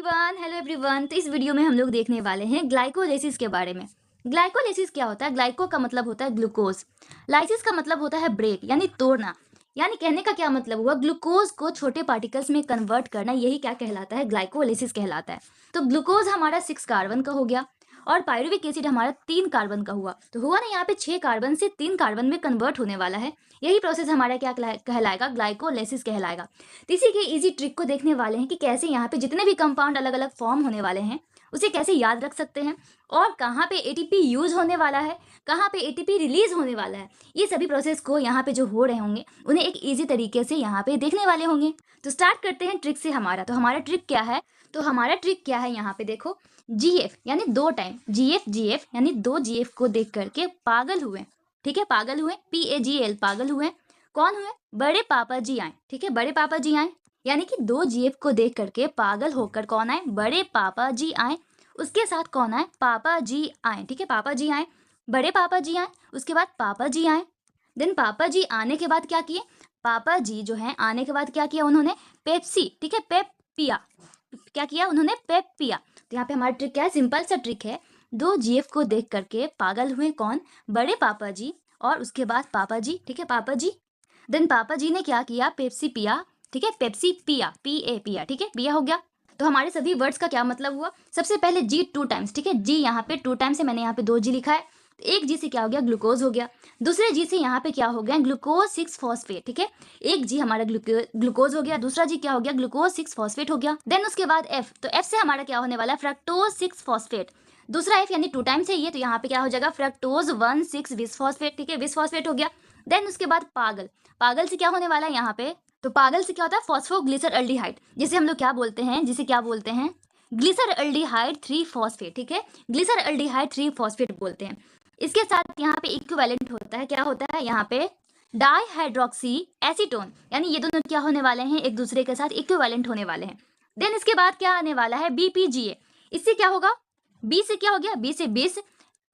Hello everyone. तो इस video में हम लोग देखने वाले हैं ग्लाइकोलाइसिस के बारे में। ग्लाइकोलाइसिस क्या होता है? ग्लाइको का मतलब होता है ग्लूकोज, लाइसिस का मतलब होता है ब्रेक यानी तोड़ना। यानी कहने का क्या मतलब हुआ, ग्लूकोज को छोटे पार्टिकल्स में कन्वर्ट करना, यही क्या कहलाता है? ग्लाइकोलाइसिस कहलाता है। तो ग्लूकोज हमारा 6 कार्बन का हो गया और पायरुविक एसिड हमारा 3 कार्बन का हुआ। तो हुआ ना, यहाँ पे 6 कार्बन से 3 कार्बन में कन्वर्ट होने वाला है। यही प्रोसेस हमारा क्या कहलाएगा? ग्लाइकोलाइसिस कहलाएगा। तो इसी के इजी ट्रिक को देखने वाले हैं कि कैसे यहाँ पे जितने भी कंपाउंड अलग अलग फॉर्म होने वाले हैं उसे कैसे याद रख सकते हैं, और कहाँ पे एटीपी यूज होने वाला है, कहाँ पे एटीपी रिलीज होने वाला है। ये सभी प्रोसेस को यहाँ पे जो हो रहे होंगे उन्हें एक इजी तरीके से यहाँ पे देखने वाले होंगे। तो स्टार्ट करते हैं ट्रिक से हमारा। तो हमारा ट्रिक क्या है? यहाँ पे देखो, जीएफ यानी 2 टाइम, जीएफ यानी 2 जीएफ को देख करके पागल हुए। ठीक है, पागल हुए, PAGL, पागल हुए। कौन हुए? बड़े पापा जी आए। ठीक है, बड़े पापा जी आए, यानी कि 2 जीएफ को देख करके पागल होकर कौन आए? बड़े पापा जी आए। उसके साथ कौन आए? पापा जी आए। ठीक है, पापा जी आए, बड़े पापा जी आए, उसके बाद पापा जी आए। देन पापा जी आने के बाद क्या किए? पापा जी जो है आने के बाद क्या किया उन्होंने? पेप्सी, ठीक है, पेप पिया। क्या किया उन्होंने? पेप पिया। तो यहाँ पे हमारा ट्रिक क्या है? सिंपल सा ट्रिक है। 2 जीएफ को देख करके पागल हुए कौन? बड़े पापा जी, और उसके बाद पापा जी। ठीक है, पापा जी। देन पापा जी ने क्या किया? पेप्सी पिया। ठीक है, पेप्सी पिया, PA पिया। ठीक है, पिया हो गया। तो हमारे सभी वर्ड्स का क्या मतलब हुआ? सबसे पहले जी 2 टाइम्स। ठीक है, जी यहाँ पे 2 टाइम्स है, मैंने यहाँ पे 2 जी लिखा है। तो एक जी से क्या हो गया? ग्लूकोज हो गया। दूसरे जी से यहाँ पे क्या हो गया? Glucose 6 phosphate. ठीक है, एक जी हमारा ग्लूकोज हो गया, दूसरा जी क्या हो गया? ग्लूकोज 6 फॉस्फेट हो गया। देन उसके बाद एफ, तो एफ से हमारा क्या होने वाला है? Fructose 6 phosphate. दूसरा एफ यानी 2 टाइम्स है ये, तो यहाँ पे क्या हो जाएगा? Fructose 1,6 bis phosphate. ठीक है, बिस फॉस्फेट हो गया। देन उसके बाद पागल, पागल से क्या होने वाला है यहाँ पे? तो पागल से क्या होता है? फॉस्फोग्लिसरल्डिहाइड, जिसे हम लोग क्या बोलते हैं? जिसे क्या बोलते हैं? Glyceraldehyde 3 phosphate. ठीक है, ग्लिसरल्डिहाइड 3 फॉस्फेट बोलते हैं। इसके साथ यहाँ पे इक्विवेलेंट होता है, क्या होता है यहाँ पे? डाईहाइड्रोक्सी एसीटोन, यानी ये दोनों क्या होने वाले हैं? एक दूसरे के साथ इक्विवेलेंट होने वाले हैं। देन इसके बाद क्या आने वाला है? BPGA। इससे क्या होगा? बी से क्या हो गया? बी से बिस,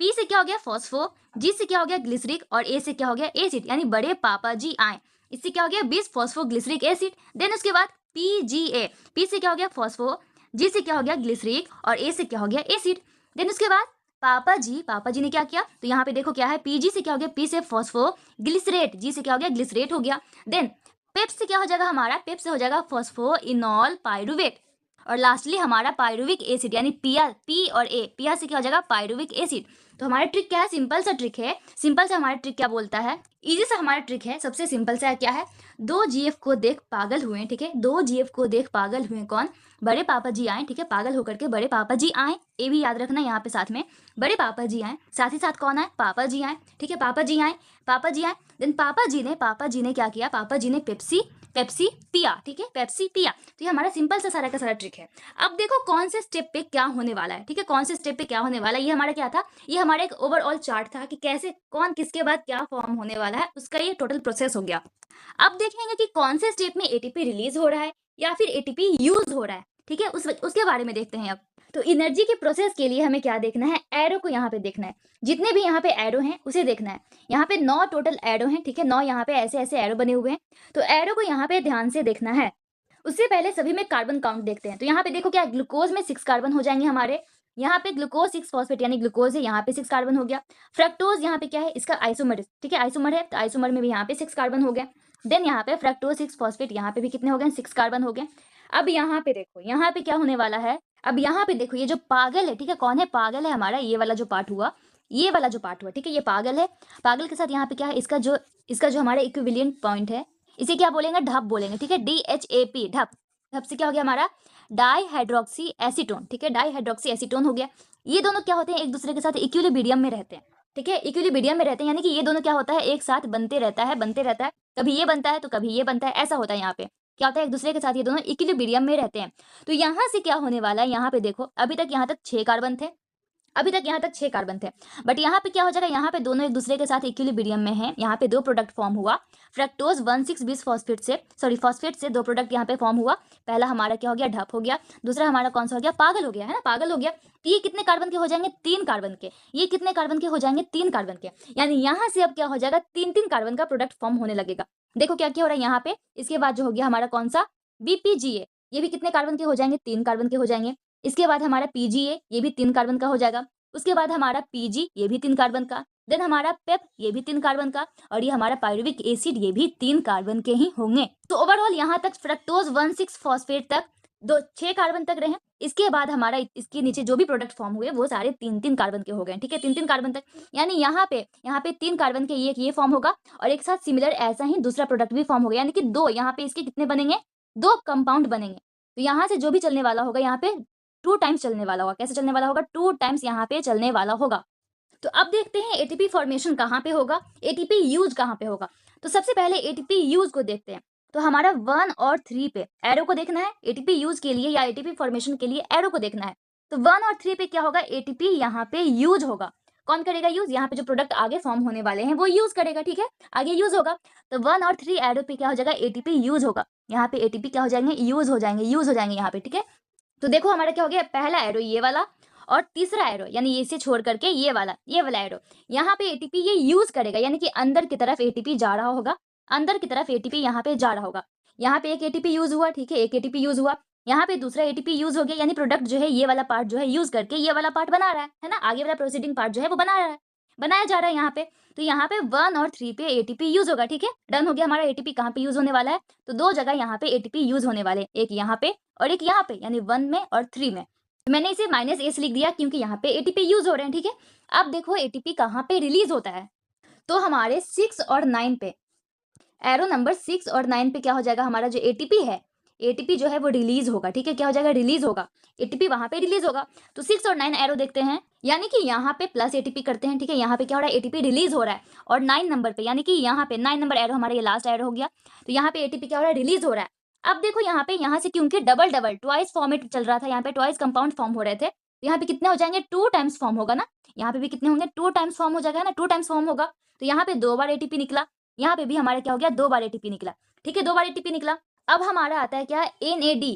पी से क्या हो गया? फॉस्फो, जी से क्या हो गया? ग्लिसरिक, और ए से क्या हो गया? एसिड, यानी बड़े पापा जी आए। इससे क्या हो गया? बिस फॉस्फोग्लिसरिक एसिड। देन उसके बाद PGA, पी से क्या हो गया? फॉस्फो, जी से क्या हो गया? ग्लिसरिक, और ए से क्या हो गया? एसिड। देन उसके बाद पापा जी ने क्या किया? तो यहाँ पे देखो क्या है? PG से क्या हो गया? पी से फॉस्फो ग्लिसरेट, जी से क्या हो गया? ग्लिसरेट हो गया। देन पेप से क्या हो जाएगा हमारा? पेप से हो जाएगा फॉस्फो इनॉल पायरुवेट। और लास्टली हमारा पायरुविक एसिड, यानी पी और ए, पिया से क्या हो जाएगा? Pyruvic acid. तो हमारा ट्रिक क्या है? सिंपल सा ट्रिक है। सिंपल सा हमारा ट्रिक क्या बोलता है? इजी सा हमारा ट्रिक है। सबसे सिंपल सा क्या है? 2 जीएफ को देख पागल हुए। ठीक है, 2 जीएफ को देख पागल हुए कौन? बड़े पापा जी आए। ठीक है, पागल होकर के बड़े पापा जी आए, ए भी याद रखना यहाँ पे साथ में। बड़े पापा जी आए, साथ ही साथ कौन आए? पापा जी आए। ठीक है, पापा जी आए, पापा जी आए। देन पापा जी ने क्या किया? पापा जी ने पेप्सी पिया। ठीक है, पेप्सी पिया। तो ये हमारा सिंपल सा सारा का सारा ट्रिक है। अब देखो कौन से स्टेप पे क्या होने वाला है। ठीक है, कौन से स्टेप पे क्या होने वाला है? ये हमारा क्या था? ये हमारा एक ओवरऑल चार्ट था कि कैसे कौन किसके बाद क्या फॉर्म होने वाला है, उसका ये टोटल प्रोसेस हो गया। अब देखेंगे कि कौन से स्टेप में एटीपी रिलीज हो रहा है या फिर एटीपी यूज हो रहा है। ठीक है, उसके बारे में देखते हैं अब। तो एनर्जी के प्रोसेस के लिए हमें क्या देखना है? एरो को यहाँ पे देखना है। जितने भी यहाँ पे एरो हैं उसे देखना है। यहाँ पे 9 टोटल एरो हैं। ठीक है, 9 यहाँ पे ऐसे ऐसे एरो बने हुए हैं। तो एरो को यहाँ पे ध्यान से देखना है। उससे पहले सभी में कार्बन काउंट देखते हैं। तो यहाँ पे देखो क्या, ग्लूकोज में 6 कार्बन हो जाएंगे हमारे। यहाँ पे ग्लूकोज 6 फॉस्फेट यानी ग्लूकोज है, यहाँ पे 6 कार्बन हो गया। फ्रक्टोज यहाँ पे क्या है? इसका आइसोमर। ठीक है, आइसोमर है, तो आइसोमर में भी यहाँ पे 6 कार्बन हो गए। देन यहाँ पे फ्रक्टोज 6 फॉस्फेट, यहाँ पे भी कितने हो गए? 6 कार्बन हो गए। अब यहाँ पे देखो, यहाँ पे क्या होने वाला है? अब यहाँ पे देखो, ये जो पागल है, ठीक है, कौन है? पागल है हमारा, ये वाला जो पार्ट हुआ, ये वाला जो पार्ट हुआ। ठीक है, ये पागल है। पागल के साथ यहाँ पे क्या है? इसका जो हमारा इक्विवेलेंट पॉइंट है, इसे क्या बोलेंगे? ढप बोलेंगे। ठीक है, DHAP, ढप। ढप से क्या हो गया हमारा? Dihydroxy acetone. ठीक है, डाईहाइड्रोक्सी एसीटोन हो गया। ये दोनों क्या होते हैं? एक दूसरे के साथ इक्विलिब्रियम में रहते हैं। ठीक है, इक्विलिब्रियम में रहते हैं, यानी कि ये दोनों क्या होता है? एक साथ बनते रहता है, बनते रहता है। कभी ये बनता है तो कभी ये बनता है, ऐसा होता है। यहाँ पे क्या होता है? एक दूसरे के साथ ये दोनों इक्विलिब्रियम में रहते हैं। तो यहाँ से क्या होने वाला है? यहाँ पे देखो, अभी तक यहाँ तक 6 कार्बन थे, अभी तक यहाँ तक 6 कार्बन थे, बट यहाँ पे क्या हो जाएगा? यहाँ पे दोनों एक दूसरे के साथ इक्विलिब्रियम में हैं। यहाँ पे 2 प्रोडक्ट फॉर्म हुआ। फ्रक्टोज 1,6 बिस फॉस्फेट से, सॉरी फॉस्फेट से 2 प्रोडक्ट यहाँ पे फॉर्म हुआ। पहला हमारा क्या हो गया? ढप हो गया। दूसरा हमारा कौन सा हो गया? पागल हो गया, है ना, पागल हो गया। तो ये कितने कार्बन के हो जाएंगे? 3 कार्बन के। ये कितने कार्बन के हो जाएंगे? 3 कार्बन के। यानी यहाँ से अब क्या हो जाएगा? 3-3 कार्बन का प्रोडक्ट फॉर्म होने लगेगा। देखो क्या क्या हो रहा है यहाँ पे। इसके बाद जो हो गया हमारा कौन सा? BPGA, ये भी कितने कार्बन के हो जाएंगे, 3 कार्बन के हो जाएंगे। इसके बाद हमारा पीजीए, ये भी 3 कार्बन का हो जाएगा। उसके बाद हमारा पीजी, ये भी 3 कार्बन का। देन हमारा पेप, ये भी 3 कार्बन का। और ये हमारा पायरुविक एसिड, ये भी 3 कार्बन के ही होंगे। तो ओवरऑल यहाँ तक फ्रक्टोज 1,6 फॉस्फेट तक 6 कार्बन तक रहे। इसके बाद हमारा इसके नीचे जो भी प्रोडक्ट फॉर्म हुए वो सारे 3-3 कार्बन के हो गए, ठीक है, 3-3 कार्बन तक। यानी यहाँ पे 3 कार्बन के ये फॉर्म होगा और एक साथ सिमिलर ऐसा ही दूसरा प्रोडक्ट भी फॉर्म होगा, यानी कि 2 यहाँ पे इसके कितने बनेंगे, 2 कंपाउंड बनेंगे। तो यहाँ से जो भी चलने वाला होगा यहाँ पे 2 टाइम्स चलने वाला होगा। कैसे चलने वाला होगा, 2 टाइम्स यहाँ पे चलने वाला होगा। तो अब देखते हैं एटीपी फॉर्मेशन कहाँ पे होगा, एटीपी यूज कहाँ पे होगा। तो सबसे पहले एटीपी यूज को देखते हैं। तो हमारा 1 और 3 पे एरो को देखना है, एटीपी यूज के लिए या एटीपी फॉर्मेशन के लिए एरो को देखना है। तो 1 और 3 पे क्या होगा, एटीपी यहाँ पे यूज होगा। कौन करेगा यूज, यहाँ पे जो प्रोडक्ट आगे फॉर्म होने वाले हैं वो यूज करेगा, ठीक है, आगे यूज होगा। तो 1 और 3 एरो पे क्या हो जाएगा, एटीपी यूज होगा। यहाँ पे एटीपी क्या हो जाएंगे, यूज हो जाएंगे, यूज हो जाएंगे यहाँ पे, ठीक है। तो देखो हमारा क्या हो गया, पहला एरो ये वाला और तीसरा एरो यानी ये से छोड़ करके ये वाला एरो, यहाँ पे एटीपी ये यूज करेगा, यानी कि अंदर की तरफ एटीपी जा रहा होगा, अंदर की तरफ एटीपी यहाँ पे जा रहा होगा। यहाँ पे एक एटीपी यूज हुआ, ठीक है, एक एटीपी यूज हुआ। यहाँ पे दूसरा एटीपी यूज हो गया, यानी प्रोडक्ट जो है ये वाला पार्ट जो है यूज करके ये वाला पार्ट बना रहा है ना, आगे वाला प्रोसीडिंग पार्ट जो है वो बनाया जा रहा है यहाँ पे। तो यहाँ पे 1 और 3 पे एटीपी यूज होगा, ठीक है, डन हो गया। हमारा एटीपी कहाँ पे यूज होने वाला है, तो 2 जगह यहाँ पे एटीपी यूज होने वाले, एक यहाँ पे और एक यहाँ पे, यानी 1 में और 3 में। तो मैंने इसे -s लिख दिया क्योंकि यहाँ पे एटीपी यूज हो रहे हैं, ठीक है। अब देखो एटीपी कहाँ पे रिलीज होता है, तो हमारे 6 और 9 पे, एरो नंबर 6 और 9 पे क्या हो जाएगा, हमारा जो एटीपी है, एटीपी जो है वो रिलीज होगा, ठीक है, क्या हो जाएगा, रिलीज होगा, एटीपी वहां पे रिलीज होगा। तो 6 और 9 एरो देखते हैं, यानी कि यहाँ पे प्लस एटीपी करते हैं, ठीक है, यहाँ पे क्या हो रहा है, एटीपी रिलीज हो रहा है। और 9 नंबर पे, यानी कि यहाँ पे 9 नंबर एरो हमारा ये लास्ट एरो हो गया, तो यहाँ पे एटीपी क्या हो रहा है, रिलीज हो रहा है। अब देखो यहाँ से क्योंकि डबल डबल ट्वाइस फॉर्मेट चल रहा था, यहाँ पे ट्वाइस कंपाउंड फॉर्म हो रहे थे, तो यहाँ पे कितने हो जाएंगे, 2 टाइम्स फॉर्म होगा ना, यहाँ पे भी कितने होंगे, 2 टाइम्स फॉर्म हो जाएगा ना, 2 टाइम्स फॉर्म होगा। तो यहाँ पे 2 बार एटीपी निकला, यहाँ पे भी हमारा क्या हो गया, 2 बार एटीपी निकला, ठीक है, 2 बार एटीपी निकला। अब हमारा आता है क्या, NAD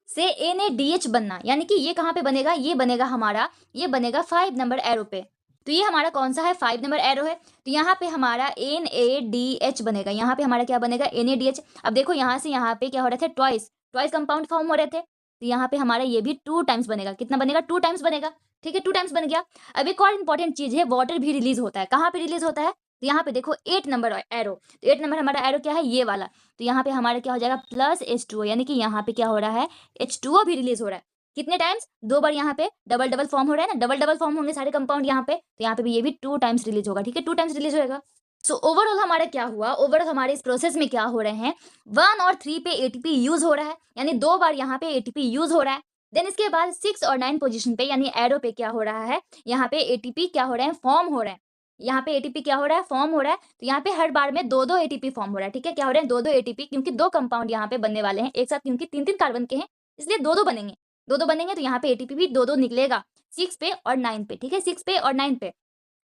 से NADH बनना, यानी कि ये कहाँ पे बनेगा, ये बनेगा हमारा, ये बनेगा 5 नंबर एरो पे। तो ये हमारा कौन सा है, 5 नंबर एरो है। तो यहाँ पे हमारा NADH बनेगा, यहाँ पे हमारा क्या बनेगा, NADH। अब देखो यहाँ से यहाँ पे क्या हो रहे थे, ट्वाइस कंपाउंड फॉर्म हो रहे थे, तो यहाँ पे हमारा ये भी 2 टाइम्स बनेगा, कितना बनेगा, 2 टाइम्स बनेगा, ठीक है, 2 टाइम्स बन गया। अब एक और इंपॉर्टेंट चीज है, वाटर भी रिलीज होता है, कहाँ पे रिलीज होता है, तो यहाँ पे देखो 8 नंबर एरो, तो 8 नंबर हमारा एरो क्या है, ये वाला। तो यहाँ पे हमारा क्या हो जाएगा, प्लस H2O, यानी कि यहाँ पे क्या हो रहा है, H2O भी रिलीज हो रहा है। कितने टाइम्स, 2 बार, यहाँ पे डबल डबल फॉर्म हो रहा है ना, डबल डबल फॉर्म होंगे सारे कंपाउंड यहाँ पे, तो यहाँ पे भी ये भी 2 टाइम्स रिलीज होगा, ठीक है, 2 टाइम्स रिलीज होगा। सो ओवरऑल हमारा क्या हुआ, ओवरऑल हमारे इस प्रोसेस में क्या हो रहे हैं, 1 और 3 पे एटीपी यूज हो रहा है, यानी 2 बार यहाँ पे एटीपी यूज हो रहा है। देन इसके बाद 6 और 9 पोजीशन पे, यानी एरो पे क्या हो रहा है, यहाँ पे एटीपी क्या हो रहे हैं, फॉर्म हो रहे हैं। यहाँ पे एटीपी क्या हो रहा है, फॉर्म हो रहा है। तो यहाँ पे हर बार में 2-2 एटीपी फॉर्म हो रहा है, ठीक है, क्या हो रहे हैं, 2-2 एटीपी, क्योंकि 2 कंपाउंड यहाँ पे बनने वाले हैं एक साथ, क्योंकि 3-3 कार्बन के हैं, इसलिए 2-2 बनेंगे, 2-2 बनेंगे। तो यहाँ पे एटीपी भी 2-2 निकलेगा, 6 पे और 9 पे, ठीक है, 6 पे और 9 पे।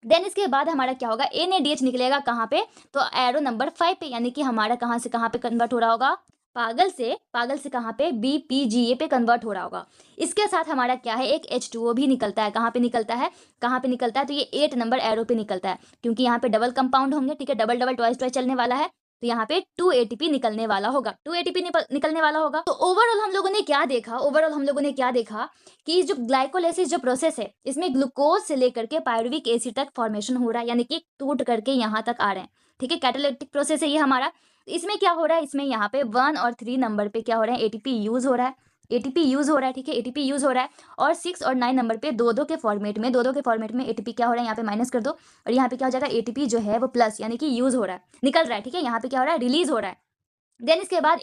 देन इसके बाद हमारा क्या होगा, NADH निकलेगा कहाँ पे, तो एरो नंबर 5 पे, यानी कि हमारा कहाँ से कहाँ पे कन्वर्ट हो रहा होगा, पागल से कहाँ पे, BPGA पे कन्वर्ट हो रहा होगा। इसके साथ हमारा क्या है, एक H2O भी निकलता है, कहाँ पे निकलता है, तो ये 8 नंबर एरो पे निकलता है, क्योंकि यहाँ पे डबल कंपाउंड होंगे, ठीक है, डबल डबल ट्वाइस ट्वाइस चलने वाला है। तो यहाँ पे 2 ATP निकलने वाला होगा, 2 ATP निकलने वाला होगा। तो ओवरऑल हम लोगों ने क्या देखा कि जो ग्लाइकोलाइसिस जो प्रोसेस है, इसमें ग्लूकोज से लेकर के पायरुविक एसिड तक फॉर्मेशन हो रहा है, यानी कि टूट करके यहाँ तक आ रहे हैं, ठीक है, कैटालिटिक प्रोसेस है ये हमारा। इसमें क्या हो रहा है, इसमें यहाँ पे 1 और 3 नंबर पे क्या हो रहा है, एटीपी यूज हो रहा है, ठीक है, एटीपी यूज हो रहा है। और 6 और 9 नंबर पे 2-2 के फॉर्मेट में एटीपी क्या हो रहा है, यहाँ पे माइनस कर दो, और यहाँ पे क्या हो जाएगा, एटीपी जो है वो प्लस, यानी कि यूज हो रहा है, निकल रहा है, ठीक है, यहाँ पे क्या हो रहा है, रिलीज हो रहा है। देन इसके बाद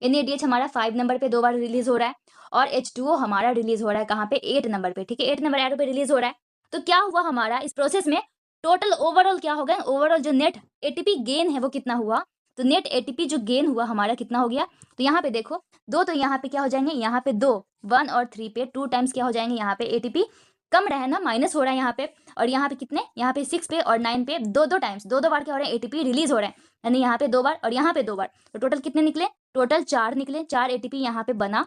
NADH हमारा 5 नंबर पे 2 बार रिलीज हो रहा है, और H2O हमारा रिलीज हो रहा है कहाँ पे, 8 नंबर पे, ठीक है, 8 नंबर एरो पे रिलीज हो रहा है। तो क्या हुआ हमारा इस प्रोसेस में, टोटल ओवरऑल क्या हो गया, ओवरऑल जो नेट एटीपी गेन है वो कितना हुआ, तो नेट एटीपी जो गेन हुआ हमारा कितना हो गया, तो यहाँ पे देखो 2, तो यहाँ पे क्या हो जाएंगे, यहाँ पे 2, 1 और 3 पे 2 टाइम्स क्या हो जाएंगे, यहाँ पे एटीपी कम रहे ना, माइनस हो रहा है यहाँ पे। और यहाँ पे कितने, यहाँ पे 6 पे और 9 पे 2-2 टाइम्स, 2-2 बार क्या हो रहा है, एटीपी रिलीज हो रहा है, यानी यहाँ पे 2 बार और यहाँ पे 2 बार, तो टोटल कितने निकले, टोटल 4 निकले, 4 एटीपी यहाँ पे बना,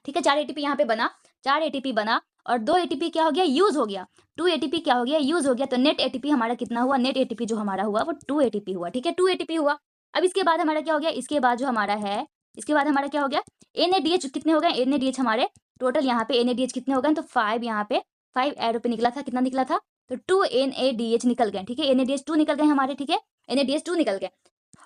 ठीक है, 4 एटीपी यहाँ पे बना, 4 एटीपी बना, और 2 एटीपी क्या हो गया, यूज हो गया, 2 एटीपी क्या हो गया, यूज हो गया। तो नेट एटीपी हमारा कितना हुआ, नेट एटीपी जो हमारा हुआ वो 2 एटीपी हुआ, ठीक है, 2 एटीपी हुआ। अब इसके बाद हमारा क्या हो गया, इसके बाद जो हमारा है इसके बाद हमारा क्या हो गया, NaDH कितने हो गए, NaDH हमारे टोटल यहाँ पे NaDH कितने हो गए, तो 5 यहाँ पे 5 एरो पे निकला था, कितना निकला था, तो 2 NaDH निकल गए, ठीक है, NaDH 2 निकल गए हमारे, ठीक है, NaDH 2 निकल गए,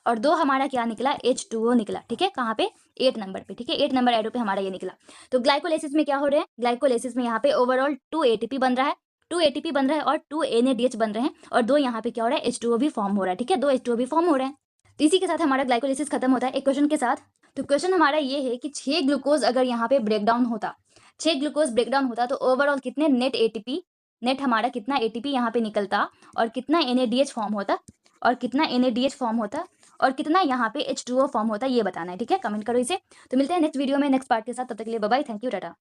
और 2 हमारा क्या निकला, H2O निकला, ठीक है, कहाँ पे, 8 नंबर पे, ठीक है, 8 नंबर एरो पे हमारा ये निकला। तो ग्लाइकोलाइसिस में क्या हो रहे हैं, ग्लाइकोलाइसिस में यहाँ पे ओवरऑल 2 ATP बन रहा है, 2 ATP बन रहा है और 2 NaDH बन रहे हैं, और 2 यहाँ पे क्या हो रहा है, H2O भी फॉर्म हो रहा है, ठीक है, 2 H2O भी फॉर्म हो रहे हैं। तो इसी के साथ हमारा ग्लाइकोलाइसिस खत्म होता है एक क्वेश्चन के साथ। तो क्वेश्चन हमारा ये है कि 6 ग्लूकोज अगर यहाँ पे ब्रेकडाउन होता, 6 ग्लूकोज ब्रेकडाउन होता तो ओवरऑल कितने नेट ATP, नेट हमारा कितना ATP यहाँ पे निकलता, और कितना NaDH फॉर्म होता, और कितना NaDH फॉर्म होता, और कितना यहाँ पे H2O फॉर्म होता है, ये बताना है, ठीक है, कमेंट करो इसे। तो मिलते हैं नेक्स्ट वीडियो में नेक्स्ट पार्ट के साथ, तब तक के लिए bye bye, thank you, Tata.